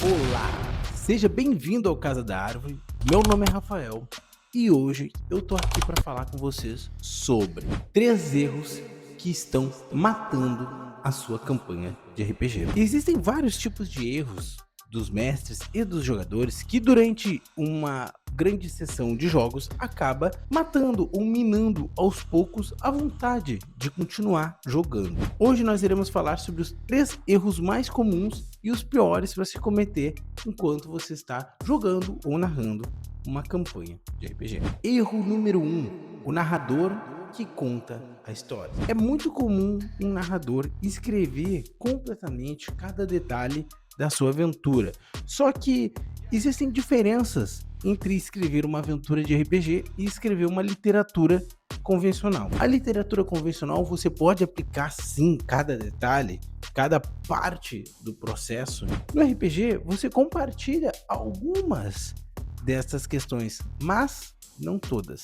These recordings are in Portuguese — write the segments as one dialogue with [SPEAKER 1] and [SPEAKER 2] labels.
[SPEAKER 1] Olá, seja bem-vindo ao Casa da Árvore. Meu nome é Rafael e hoje eu tô aqui para falar com vocês sobre 3 erros que estão matando a sua campanha de RPG. Existem vários tipos de erros dos mestres e dos jogadores que durante uma grande sessão de jogos acaba matando ou minando aos poucos a vontade de continuar jogando. Hoje nós iremos falar sobre os 3 erros mais comuns e os piores para se cometer enquanto você está jogando ou narrando uma campanha de RPG. Erro número 1: o narrador que conta a história. É muito comum um narrador escrever completamente cada detalhe da sua aventura. Só que existem diferenças entre escrever uma aventura de RPG e escrever uma literatura convencional. A literatura convencional você pode aplicar sim cada detalhe, cada parte do processo. No RPG você compartilha algumas dessas questões, mas não todas.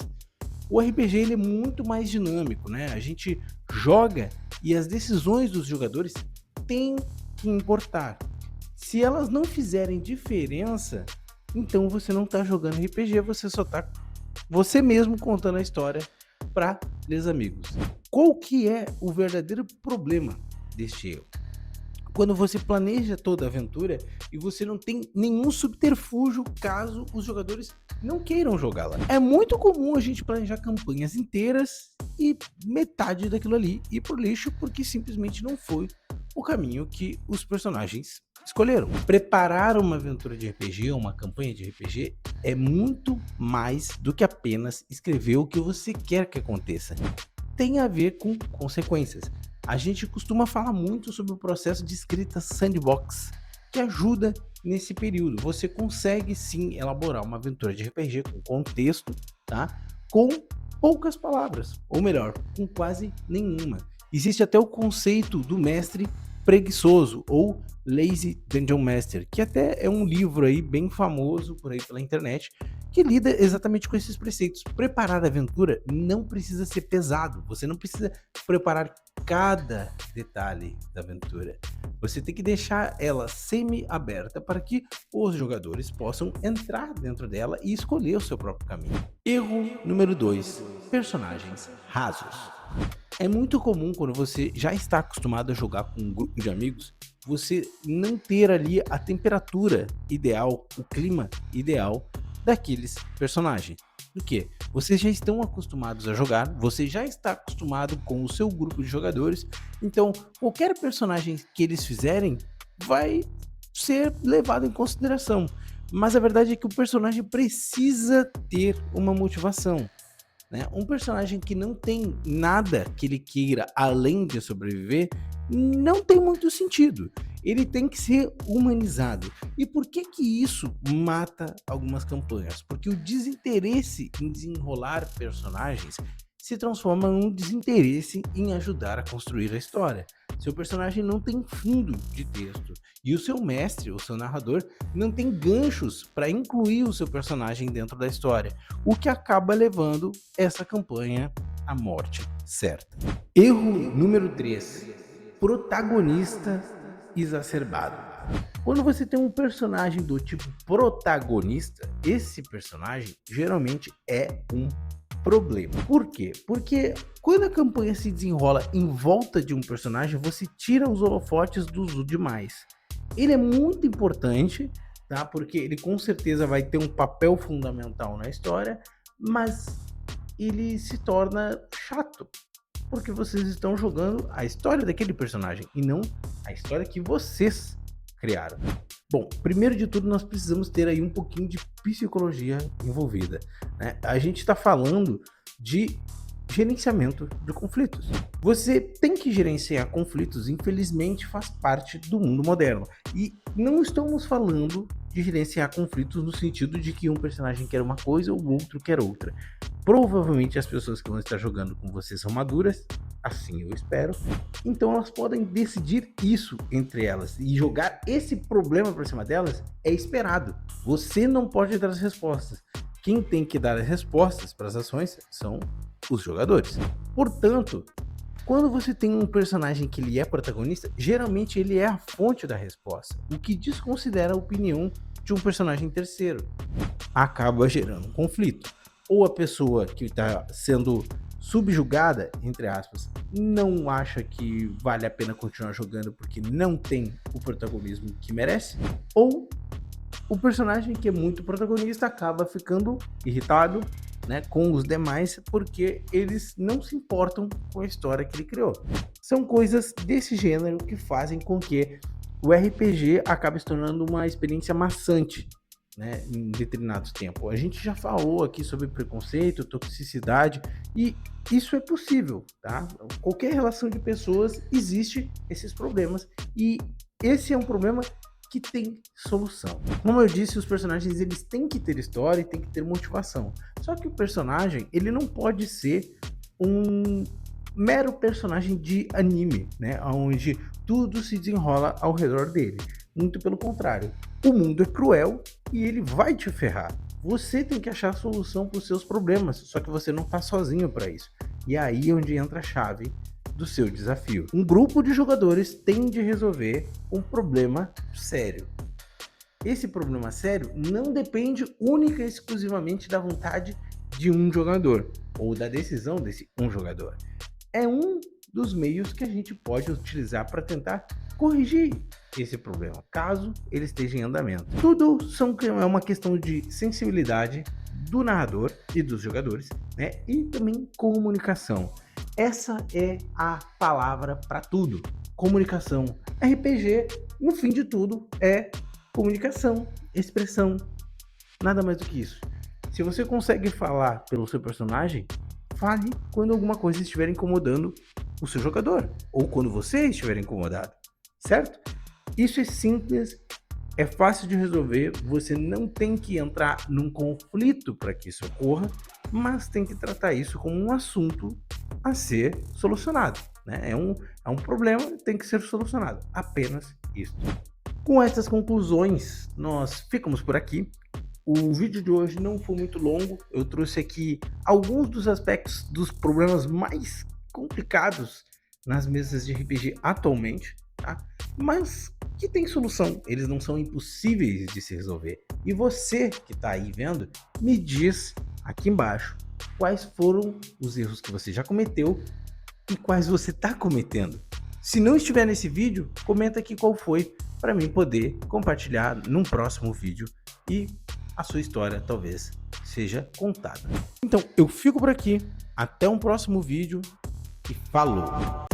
[SPEAKER 1] O RPG ele é muito mais dinâmico, né? A gente joga e as decisões dos jogadores têm que importar. Se elas não fizerem diferença, então você não está jogando RPG, você só está você mesmo contando a história para os amigos. Qual que é o verdadeiro problema deste erro? Quando você planeja toda a aventura e você não tem nenhum subterfúgio caso os jogadores não queiram jogá-la. É muito comum a gente planejar campanhas inteiras e metade daquilo ali ir pro lixo porque simplesmente não foi o caminho que os personagens escolheram. Preparar uma aventura de RPG, uma campanha de RPG, é muito mais do que apenas escrever o que você quer que aconteça. Tem a ver com consequências. A gente costuma falar muito sobre o processo de escrita sandbox, que ajuda nesse período. Você consegue sim elaborar uma aventura de RPG com contexto, tá? Com poucas palavras, ou melhor, com quase nenhuma. Existe até o conceito do mestre preguiçoso ou Lazy Dungeon Master, que até é um livro aí bem famoso por aí pela internet, que lida exatamente com esses preceitos. Preparar a aventura não precisa ser pesado, você não precisa preparar cada detalhe da aventura. Você tem que deixar ela semi-aberta para que os jogadores possam entrar dentro dela e escolher o seu próprio caminho. Erro número 2: personagens rasos. É muito comum quando você já está acostumado a jogar com um grupo de amigos, você não ter ali a temperatura ideal, o clima ideal daqueles personagens. Por quê? Vocês já estão acostumados a jogar, você já está acostumado com o seu grupo de jogadores, então qualquer personagem que eles fizerem vai ser levado em consideração. Mas a verdade é que o personagem precisa ter uma motivação, né? Um personagem que não tem nada que ele queira além de sobreviver não tem muito sentido. Ele tem que ser humanizado. E por que que isso mata algumas campanhas? Porque o desinteresse em desenrolar personagens se transforma num desinteresse em ajudar a construir a história. Seu personagem não tem fundo de texto e o seu mestre, o seu narrador, não tem ganchos para incluir o seu personagem dentro da história, o que acaba levando essa campanha à morte certa. Erro número 3: protagonista exacerbado. Quando você tem um personagem do tipo protagonista, esse personagem geralmente é um problema. Por quê? Porque quando a campanha se desenrola em volta de um personagem, você tira os holofotes dos demais. Ele é muito importante, tá? Porque ele com certeza vai ter um papel fundamental na história, mas ele se torna chato, porque vocês estão jogando a história daquele personagem e não a história que vocês criaram. Bom, primeiro de tudo nós precisamos ter aí um pouquinho de psicologia envolvida, né? A gente está falando de gerenciamento de conflitos. Você tem que gerenciar conflitos, infelizmente faz parte do mundo moderno. E não estamos falando de gerenciar conflitos no sentido de que um personagem quer uma coisa ou o outro quer outra. Provavelmente as pessoas que vão estar jogando com você são maduras, assim eu espero, então elas podem decidir isso entre elas e jogar esse problema para cima delas é esperado. Você não pode dar as respostas. Quem tem que dar as respostas para as ações são os jogadores. Portanto, Quando você tem um personagem que ele é protagonista, geralmente ele é a fonte da resposta, o que desconsidera a opinião de um personagem terceiro. Acaba gerando um conflito. Ou a pessoa que está sendo subjugada, entre aspas, não acha que vale a pena continuar jogando porque não tem o protagonismo que merece, ou o personagem que é muito protagonista acaba ficando irritado, né, com os demais porque eles não se importam com a história que ele criou. São coisas desse gênero que fazem com que o RPG acabe se tornando uma experiência maçante, né, em determinados tempos. A gente já falou aqui sobre preconceito, toxicidade, e isso é possível, tá? Qualquer relação de pessoas existe esses problemas, e esse é um problema que tem solução. Como eu disse, os personagens eles têm que ter história e têm que ter motivação. Só que o personagem ele não pode ser um mero personagem de anime, né, onde tudo se desenrola ao redor dele. Muito pelo contrário, o mundo é cruel e ele vai te ferrar. Você tem que achar a solução para os seus problemas, só que você não está sozinho para isso. E aí é onde entra a chave do seu desafio. Um grupo de jogadores tem de resolver um problema sério. Esse problema sério não depende única e exclusivamente da vontade de um jogador ou da decisão desse um jogador. É um dos meios que a gente pode utilizar para tentar corrigir esse problema, caso ele esteja em andamento. Tudo é uma questão de sensibilidade do narrador e dos jogadores, né? E também comunicação. Essa é a palavra para tudo. Comunicação. RPG, no fim de tudo, é comunicação, expressão. Nada mais do que isso. Se você consegue falar pelo seu personagem, fale quando alguma coisa estiver incomodando o seu jogador, ou quando você estiver incomodado, certo? Isso é simples, é fácil de resolver, você não tem que entrar num conflito para que isso ocorra, mas tem que tratar isso como um assunto a ser solucionado, né? É um problema, tem que ser solucionado, apenas isso. Com essas conclusões, nós ficamos por aqui. O vídeo de hoje não foi muito longo, eu trouxe aqui alguns dos aspectos dos problemas mais complicados nas mesas de RPG atualmente, tá? Mas que tem solução, eles não são impossíveis de se resolver. E você que está aí vendo, me diz aqui embaixo quais foram os erros que você já cometeu e quais você está cometendo. Se não estiver nesse vídeo, comenta aqui qual foi para mim poder compartilhar num próximo vídeo e a sua história talvez seja contada. Então eu fico por aqui, até um próximo vídeo e falou!